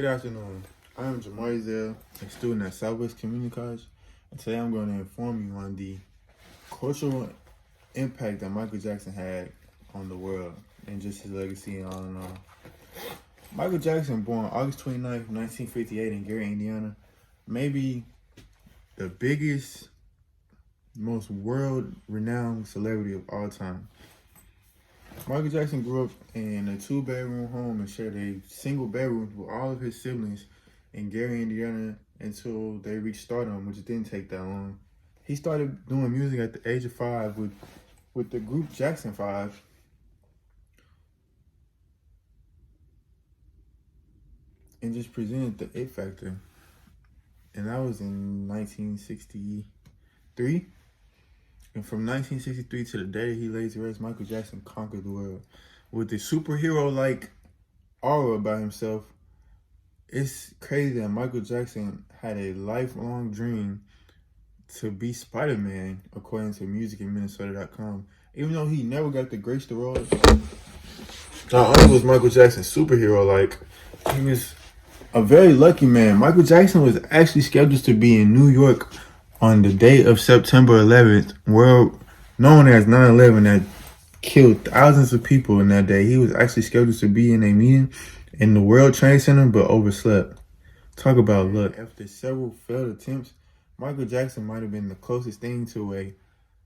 Good afternoon. I am Jamari Zell, a student at Southwest Community College, and today I'm going to inform you on the cultural impact that Michael Jackson had on the world and just his legacy and all in all. Michael Jackson, born August 29th, 1958 in Gary, Indiana, maybe the biggest, most world-renowned celebrity of all time. Michael Jackson grew up in a two-bedroom home and shared a single bedroom with all of his siblings in Gary, Indiana until they reached stardom, which didn't take that long. He started doing music at the age of 5 with the group Jackson 5. And just presented the It Factor. And that was in 1963. And from 1963 to the day he lays to rest, Michael Jackson conquered the world. With the superhero-like aura about himself, it's crazy that Michael Jackson had a lifelong dream to be Spider-Man, according to musicinminnesota.com. Even though he never got to grace the role, not only was Michael Jackson superhero-like, he was a very lucky man. Michael Jackson was actually scheduled to be in New York on the day of September 11th, world known as 9/11, that killed thousands of people in that day. He was actually scheduled to be in a meeting in the World Trade Center, but overslept. Talk about luck. After several failed attempts, Michael Jackson might have been the closest thing to a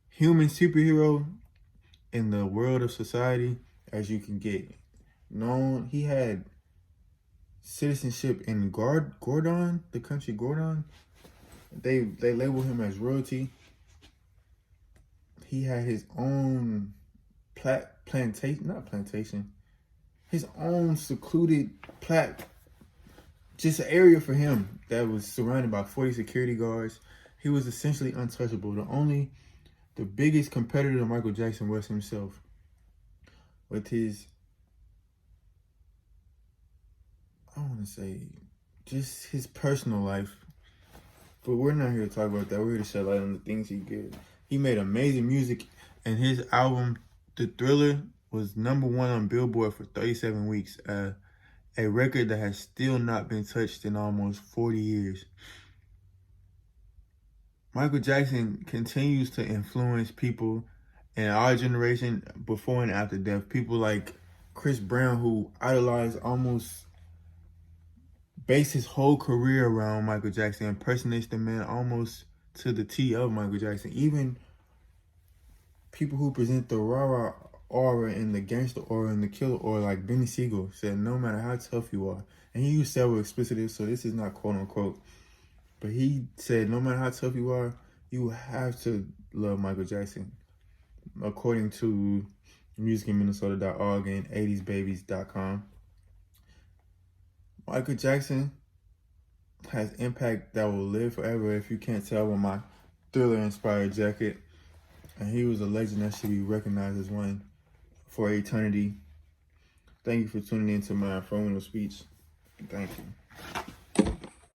human superhero in the world of society as you can get. Known, he had citizenship in Gordon, the country Gordon. They label him as royalty. He had his own his own secluded just an area for him that was surrounded by 40 security guards. He was essentially untouchable. The biggest competitor to Michael Jackson was himself. With his, I want to say, just his personal life. But we're not here to talk about that. We're here to shed light on the things he did. He made amazing music, and his album, The Thriller, was #1 on Billboard for 37 weeks. A record that has still not been touched in almost 40 years. Michael Jackson continues to influence people in our generation before and after death. People like Chris Brown, who idolized, almost based his whole career around Michael Jackson, impersonates the man almost to the T of Michael Jackson. Even people who present the rah-rah aura and the gangster aura and the killer aura, like Benny Siegel, said no matter how tough you are, and he used several explicitives, so this is not quote unquote, but he said no matter how tough you are, you have to love Michael Jackson, according to musicinminnesota.org and 80sbabies.com. Michael Jackson has impact that will live forever, if you can't tell by my Thriller-inspired jacket. And he was a legend that should be recognized as one for eternity. Thank you for tuning in to my informative speech. Thank you.